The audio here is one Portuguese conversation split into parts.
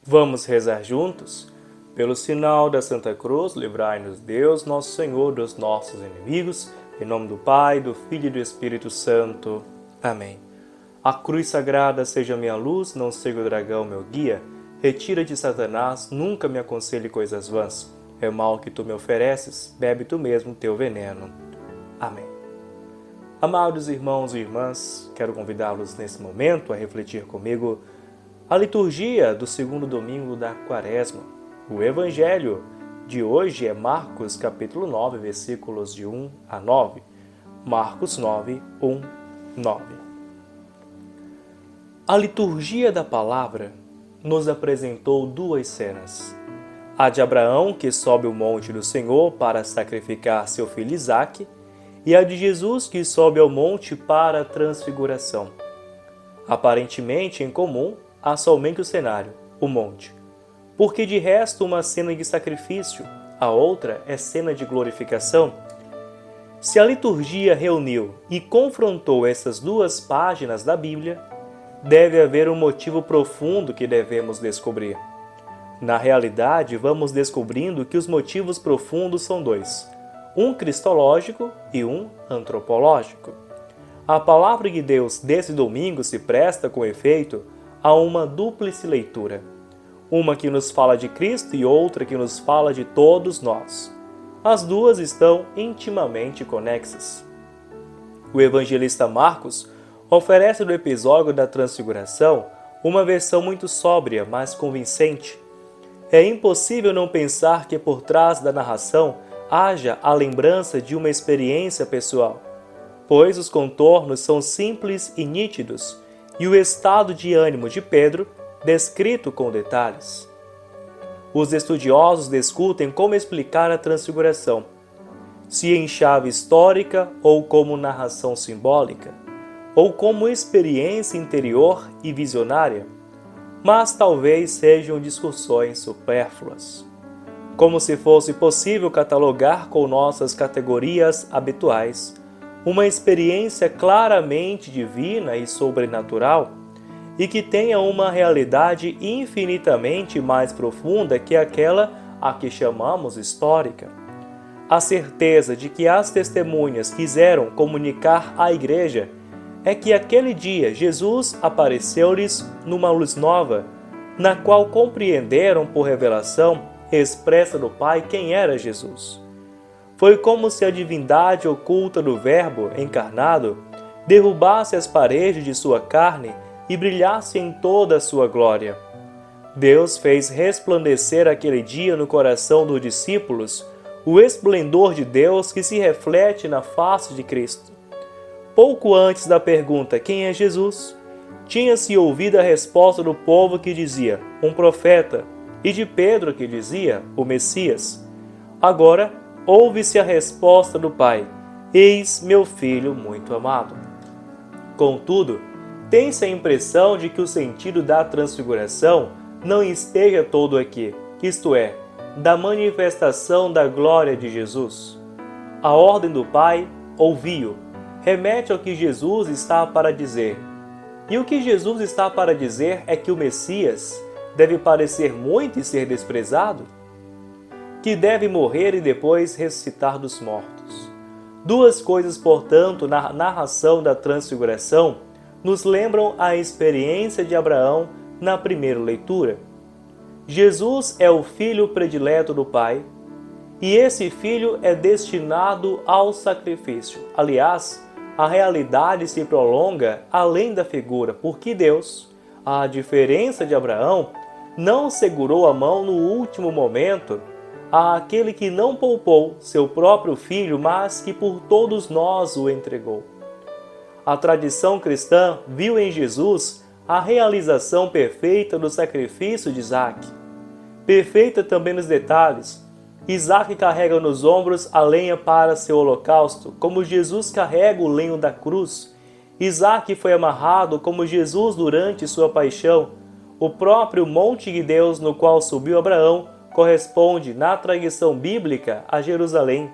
Vamos rezar juntos? Pelo sinal da Santa Cruz, livrai-nos Deus, nosso Senhor, dos nossos inimigos. Em nome do Pai, do Filho e do Espírito Santo. Amém. A cruz sagrada seja minha luz, não seja o dragão meu guia. Retira-te, Satanás, nunca me aconselhe coisas vãs. É o mal que tu me ofereces, bebe tu mesmo teu veneno. Amém. Amados irmãos e irmãs, quero convidá-los nesse momento a refletir comigo a liturgia do segundo domingo da Quaresma. O Evangelho de hoje é Marcos, capítulo 9, versículos de 1 a 9. Marcos 9, 1, 9. A liturgia da palavra nos apresentou duas cenas. A de Abraão, que sobe o monte do Senhor para sacrificar seu filho Isaque, e a de Jesus, que sobe ao monte para a transfiguração. Aparentemente em comum, há somente o cenário, o monte, porque de resto uma cena de sacrifício, a outra é cena de glorificação. Se a liturgia reuniu e confrontou essas duas páginas da Bíblia, deve haver um motivo profundo que devemos descobrir. Na realidade, vamos descobrindo que os motivos profundos são dois, um cristológico e um antropológico. A palavra de Deus desse domingo se presta, com efeito, a uma dúplice leitura, uma que nos fala de Cristo e outra que nos fala de todos nós. As duas estão intimamente conexas. O evangelista Marcos oferece do episódio da Transfiguração uma versão muito sóbria, mas convincente. É impossível não pensar que por trás da narração haja a lembrança de uma experiência pessoal, pois os contornos são simples e nítidos, e o estado de ânimo de Pedro descrito com detalhes. Os estudiosos discutem como explicar a transfiguração, se em chave histórica ou como narração simbólica, ou como experiência interior e visionária, mas talvez sejam discussões supérfluas. Como se fosse possível catalogar com nossas categorias habituais uma experiência claramente divina e sobrenatural e que tenha uma realidade infinitamente mais profunda que aquela a que chamamos histórica. A certeza de que as testemunhas quiseram comunicar à Igreja é que aquele dia Jesus apareceu-lhes numa luz nova, na qual compreenderam por revelação expressa do Pai quem era Jesus. Foi como se a divindade oculta do Verbo encarnado derrubasse as paredes de sua carne e brilhasse em toda a sua glória. Deus fez resplandecer aquele dia no coração dos discípulos o esplendor de Deus que se reflete na face de Cristo. Pouco antes da pergunta quem é Jesus, tinha-se ouvido a resposta do povo que dizia um profeta, e de Pedro que dizia o Messias. Agora ouve-se a resposta do Pai: eis meu filho muito amado. Contudo, tem-se a impressão de que o sentido da transfiguração não esteja todo aqui, isto é, da manifestação da glória de Jesus. A ordem do Pai, ouvi-o, remete ao que Jesus está para dizer. E o que Jesus está para dizer é que o Messias deve padecer muito e ser desprezado, que deve morrer e depois ressuscitar dos mortos. Duas coisas, portanto, na narração da Transfiguração nos lembram a experiência de Abraão na primeira leitura. Jesus é o filho predileto do Pai, e esse filho é destinado ao sacrifício. Aliás, a realidade se prolonga além da figura, porque Deus, à diferença de Abraão, não segurou a mão no último momento àquele que não poupou seu próprio filho, mas que por todos nós o entregou. A tradição cristã viu em Jesus a realização perfeita do sacrifício de Isaque. Perfeita também nos detalhes. Isaque carrega nos ombros a lenha para seu holocausto, como Jesus carrega o lenho da cruz. Isaque foi amarrado como Jesus durante sua paixão. O próprio monte de Deus no qual subiu Abraão corresponde, na tradição bíblica, a Jerusalém.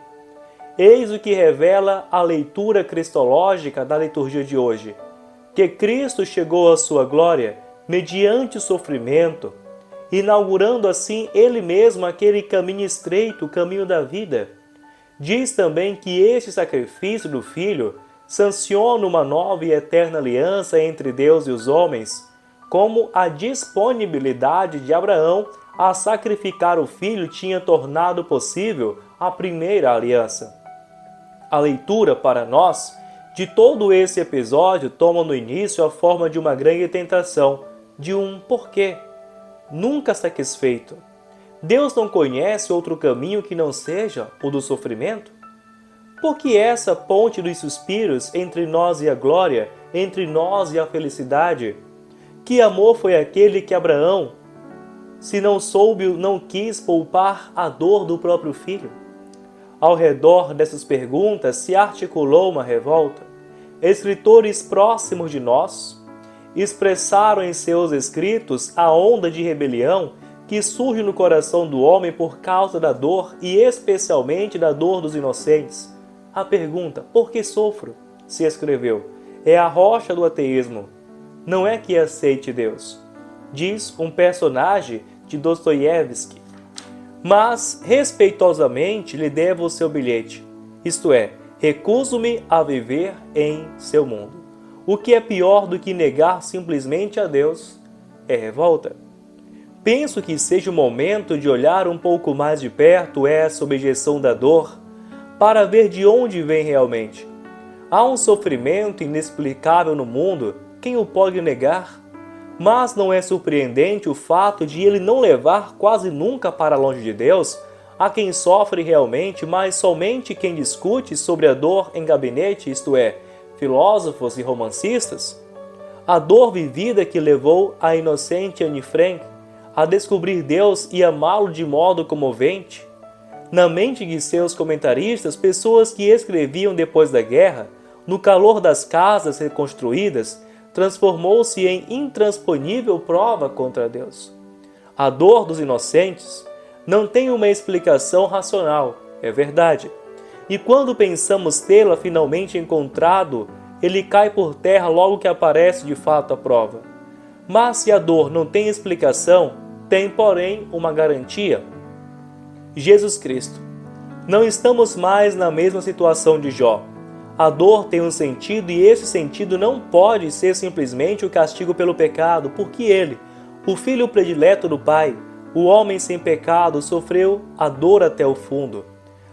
Eis o que revela a leitura cristológica da liturgia de hoje, que Cristo chegou à sua glória mediante o sofrimento, inaugurando assim ele mesmo aquele caminho estreito, o caminho da vida. Diz também que este sacrifício do Filho sanciona uma nova e eterna aliança entre Deus e os homens, como a disponibilidade de Abraão a sacrificar o filho tinha tornado possível a primeira aliança. A leitura para nós de todo esse episódio toma no início a forma de uma grande tentação, de um porquê, nunca satisfeito. Deus não conhece outro caminho que não seja o do sofrimento? Por que essa ponte dos suspiros entre nós e a glória, entre nós e a felicidade? Que amor foi aquele que Abraão, se não soube, não quis poupar a dor do próprio filho? Ao redor dessas perguntas se articulou uma revolta. Escritores próximos de nós expressaram em seus escritos a onda de rebelião que surge no coração do homem por causa da dor e especialmente da dor dos inocentes. A pergunta, por que sofro? Se escreveu, é a rocha do ateísmo. Não é que aceite Deus, diz um personagem de Dostoiévski, mas respeitosamente lhe devo o seu bilhete, isto é, recuso-me a viver em seu mundo. O que é pior do que negar simplesmente a Deus é revolta. Penso que seja o momento de olhar um pouco mais de perto essa objeção da dor, para ver de onde vem realmente. Há um sofrimento inexplicável no mundo, quem o pode negar? Mas não é surpreendente o fato de ele não levar quase nunca para longe de Deus a quem sofre realmente, mas somente quem discute sobre a dor em gabinete, isto é, filósofos e romancistas? A dor vivida que levou a inocente Anne Frank a descobrir Deus e amá-lo de modo comovente? Na mente de seus comentaristas, pessoas que escreviam depois da guerra, no calor das casas reconstruídas, transformou-se em intransponível prova contra Deus. A dor dos inocentes não tem uma explicação racional, é verdade. E quando pensamos tê-la finalmente encontrado, ele cai por terra logo que aparece de fato a prova. Mas se a dor não tem explicação, tem, porém, uma garantia. Jesus Cristo. Não estamos mais na mesma situação de Jó. A dor tem um sentido e esse sentido não pode ser simplesmente o castigo pelo pecado, porque ele, o filho predileto do Pai, o homem sem pecado, sofreu a dor até o fundo.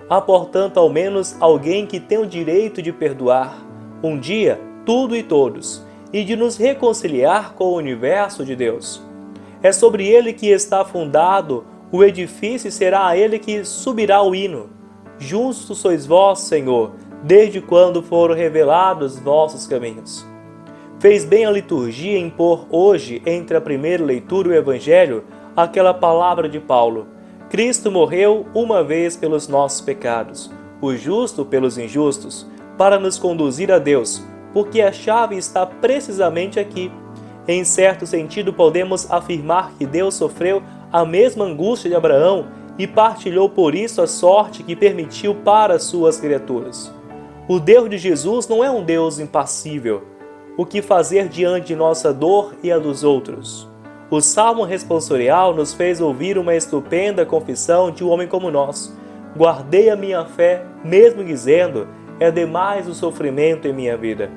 Há, portanto, ao menos alguém que tem o direito de perdoar, um dia, tudo e todos, e de nos reconciliar com o universo de Deus. É sobre ele que está fundado o edifício e será a ele que subirá o hino. Justo sois vós, Senhor, desde quando foram revelados vossos caminhos. Fez bem a liturgia em pôr hoje, entre a primeira leitura e o Evangelho, aquela palavra de Paulo. Cristo morreu uma vez pelos nossos pecados, o justo pelos injustos, para nos conduzir a Deus, porque a chave está precisamente aqui. Em certo sentido, podemos afirmar que Deus sofreu a mesma angústia de Abraão e partilhou por isso a sorte que permitiu para suas criaturas. O Deus de Jesus não é um Deus impassível. O que fazer diante de nossa dor e a dos outros? O Salmo responsorial nos fez ouvir uma estupenda confissão de um homem como nós. Guardei a minha fé, mesmo dizendo, é demais o sofrimento em minha vida.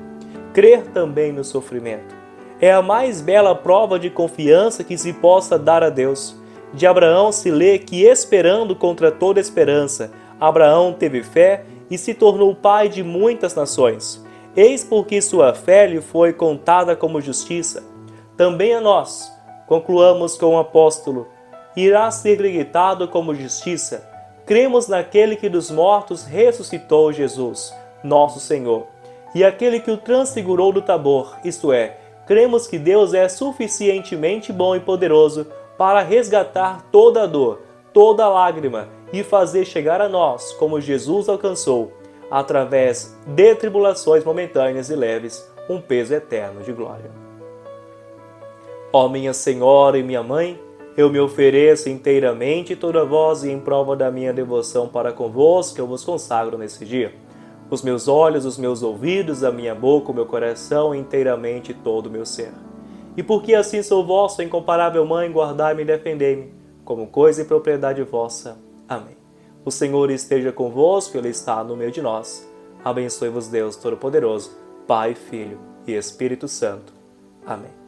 Crer também no sofrimento é a mais bela prova de confiança que se possa dar a Deus. De Abraão se lê que, esperando contra toda esperança, Abraão teve fé e se tornou pai de muitas nações. Eis porque sua fé lhe foi contada como justiça. Também a nós, concluamos com o apóstolo, irá ser gritado como justiça. Cremos naquele que dos mortos ressuscitou Jesus, nosso Senhor, e aquele que o transfigurou do Tabor, isto é, cremos que Deus é suficientemente bom e poderoso para resgatar toda a dor, toda a lágrima e fazer chegar a nós, como Jesus alcançou, através de tribulações momentâneas e leves, um peso eterno de glória. Ó minha Senhora e minha Mãe, eu me ofereço inteiramente toda a vós e em prova da minha devoção para convosco, eu vos consagro nesse dia. Os meus olhos, os meus ouvidos, a minha boca, o meu coração, inteiramente todo o meu ser. E porque assim sou vosso, incomparável Mãe, guardai-me e defendei-me, como coisa e propriedade vossa. Amém. O Senhor esteja convosco, Ele está no meio de nós. Abençoe-vos Deus Todo-Poderoso, Pai, Filho e Espírito Santo. Amém.